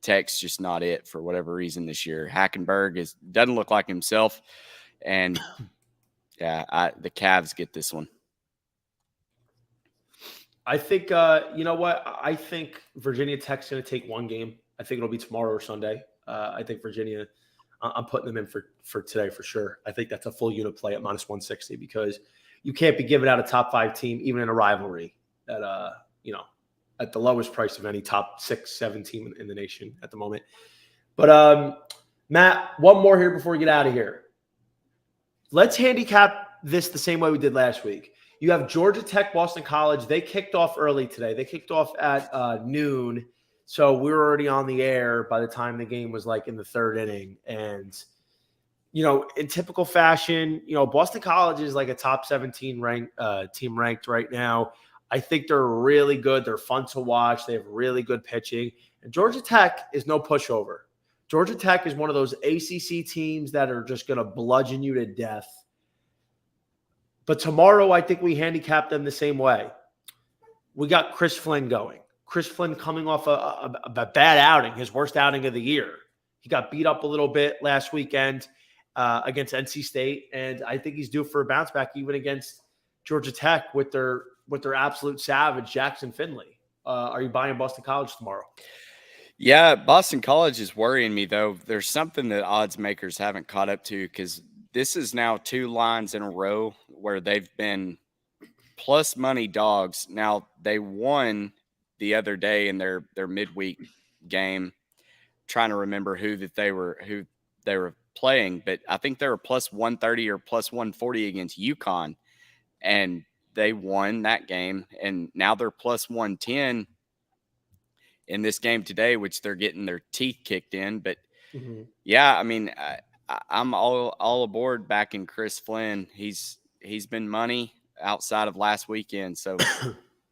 [SPEAKER 3] Tech's just not it for whatever reason this year. Hackenberg doesn't look like himself, and the Cavs get this one.
[SPEAKER 2] I think, I think Virginia Tech's going to take one game. I think it'll be tomorrow or Sunday. I think Virginia, I'm putting them in for today for sure. I think that's a full unit play at -160 because you can't be giving out a top 5 team, even in a rivalry, at the lowest price of any top 6, 7 team in the nation at the moment. But Matt, one more here before we get out of here. Let's handicap this the same way we did last week. You have Georgia Tech, Boston College. They kicked off early today. They kicked off at noon. So we were already on the air by the time the game was like in the 3rd inning. And, in typical fashion, Boston College is like a top 17 team ranked right now. I think they're really good. They're fun to watch. They have really good pitching. And Georgia Tech is no pushover. Georgia Tech is one of those ACC teams that are just going to bludgeon you to death. But tomorrow, I think we handicap them the same way. We got Chris Flynn going. Chris Flynn coming off a bad outing, his worst outing of the year. He got beat up a little bit last weekend against NC State, and I think he's due for a bounce back even against Georgia Tech with their absolute savage, Jackson Finley. Are you buying Boston College tomorrow?
[SPEAKER 3] Yeah, Boston College is worrying me, though. There's something that odds makers haven't caught up to because this is now 2 lines in a row where they've been plus money dogs. Now, they won the other day in their midweek game. Trying to remember who they were playing, but I think they were plus 130 or plus 140 against UConn, and they won that game. And now they're plus 110 in this game today, which they're getting their teeth kicked in. But yeah, I mean, I'm all aboard backing Chris Flynn. He's been money outside of last weekend, so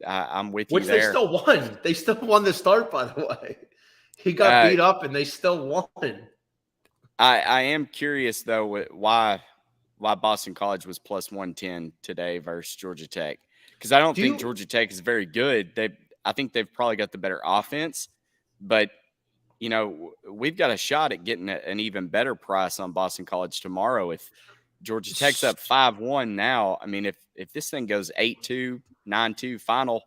[SPEAKER 3] I'm with you there.
[SPEAKER 2] Which they still won. They still won the start, by the way. He got beat up, and they still won.
[SPEAKER 3] I am curious though why Boston College was plus 110 today versus Georgia Tech, because I don't think Georgia Tech is very good. I think they've probably got the better offense, but we've got a shot at getting an even better price on Boston College tomorrow. If Georgia Tech's up 5-1 now, I mean, if this thing goes 8-2, 9-2 final,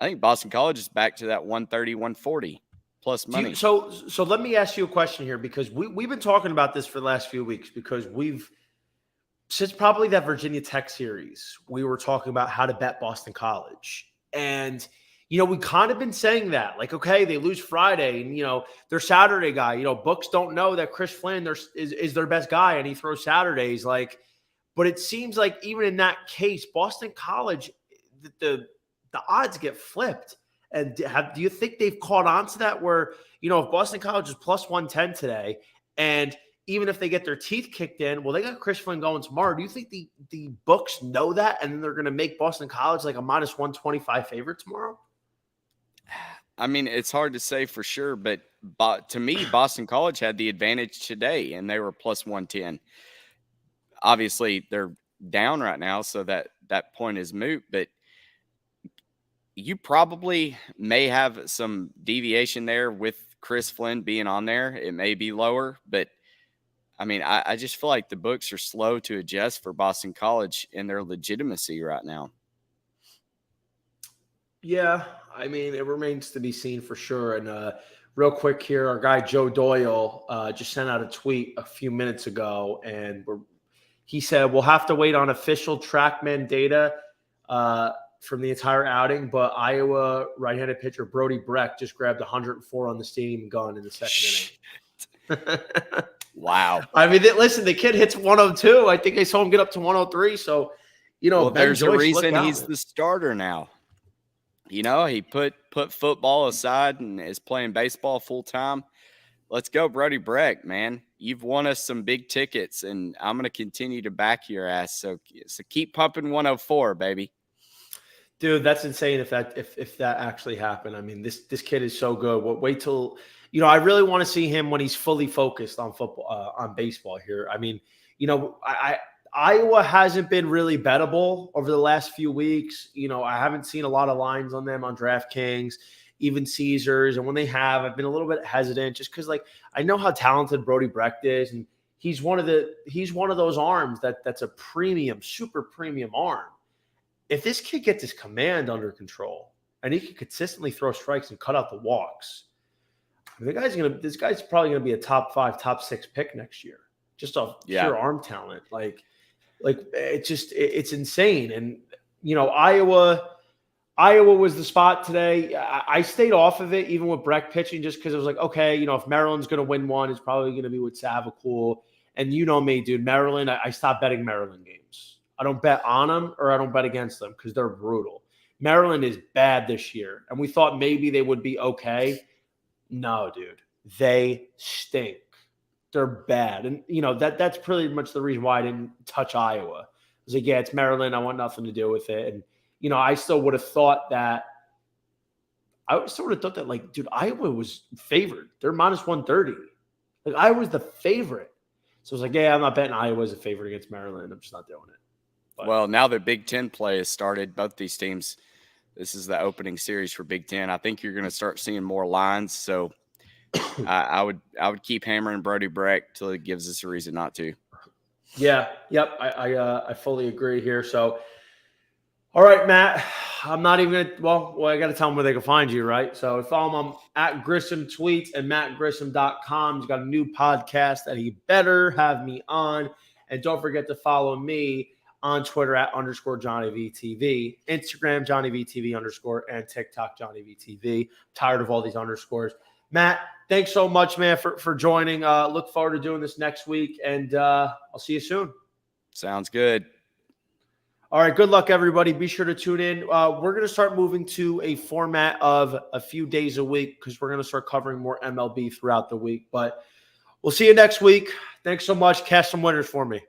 [SPEAKER 3] I think Boston College is back to that 130, 140 plus money.
[SPEAKER 2] So let me ask you a question here, because we've been talking about this for the last few weeks, because since probably that Virginia Tech series, we were talking about how to bet Boston College. And we kind of been saying that, like, okay, they lose Friday and, their Saturday guy, books don't know that Chris Flynn is their best guy and he throws Saturdays. But it seems like even in that case, Boston College, the odds get flipped. And do you think they've caught on to that where, if Boston College is plus 110 today, and even if they get their teeth kicked in, well, they got Chris Flynn going tomorrow. Do you think the books know that and then they're going to make Boston College like a minus 125 favorite tomorrow?
[SPEAKER 3] I mean, it's hard to say for sure, but to me, Boston College had the advantage today, and they were plus 110. Obviously, they're down right now, so that point is moot. But you probably may have some deviation there with Chris Flynn being on there. It may be lower, but I mean, I just feel like the books are slow to adjust for Boston College in their legitimacy right now.
[SPEAKER 2] Yeah, I mean, it remains to be seen for sure. And real quick here, our guy Joe Doyle just sent out a tweet a few minutes ago, and he said we'll have to wait on official TrackMan data from the entire outing, but Iowa right-handed pitcher Brody Breck just grabbed 104 on the stadium gun in the second inning.
[SPEAKER 3] Wow.
[SPEAKER 2] I mean, listen, the kid hits 102. I think I saw him get up to 103. So,
[SPEAKER 3] well, there's a reason he's the starter now. He put football aside and is playing baseball full time. Let's go, Brody Breck, man. You've won us some big tickets, and I'm going to continue to back your ass. So keep pumping 104, baby.
[SPEAKER 2] Dude, that's insane if that actually happened. I mean, this kid is so good. Wait till I really want to see him when he's fully focused on football, on baseball here. I mean, Iowa hasn't been really bettable over the last few weeks. I haven't seen a lot of lines on them on DraftKings, even Caesars. And when they have, I've been a little bit hesitant just because, I know how talented Brody Breck is, and he's one of those arms that's a premium, super premium arm. If this kid gets his command under control and he can consistently throw strikes and cut out the walks, this guy's probably gonna be a top 5, top 6 pick next year. Just off pure arm talent. It's insane. And Iowa was the spot today. I stayed off of it even with Breck pitching just because it was like, okay, if Maryland's gonna win one, it's probably gonna be with Savacool. And me, dude, Maryland, I stopped betting Maryland games. I don't bet on them or I don't bet against them because they're brutal. Maryland is bad this year, and we thought maybe they would be okay. No, dude, they stink. They're bad. And, that's pretty much the reason why I didn't touch Iowa. I was like, yeah, it's Maryland. I want nothing to do with it. And, I still would have thought that dude, Iowa was favored. They're minus 130. Iowa's the favorite. So I was like, yeah, I'm not betting Iowa as a favorite against Maryland. I'm just not doing it. But,
[SPEAKER 3] well, now that Big Ten play has started, both these teams, this is the opening series for Big Ten. I think you're going to start seeing more lines. So I would keep hammering Brody Breck till it gives us a reason not to.
[SPEAKER 2] Yeah. Yep. I fully agree here. So, all right, Matt, I'm not even going to, I got to tell them where they can find you, right? So follow him at Grissom Tweets and mattgrissom.com. He's got a new podcast that he better have me on. And don't forget to follow me on Twitter at _JohnnyVTV, Instagram JohnnyVTV_ and TikTok JohnnyVTV. Tired of all these underscores. Matt, thanks so much, man, for joining. Look forward to doing this next week, and I'll see you soon.
[SPEAKER 3] Sounds good.
[SPEAKER 2] All right, good luck, everybody. Be sure to tune in. We're going to start moving to a format of a few days a week because we're going to start covering more MLB throughout the week. But we'll see you next week. Thanks so much. Cast some winners for me.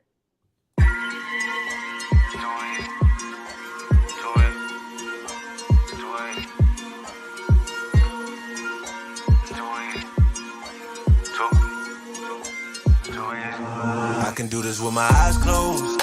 [SPEAKER 1] I can do this with my eyes closed.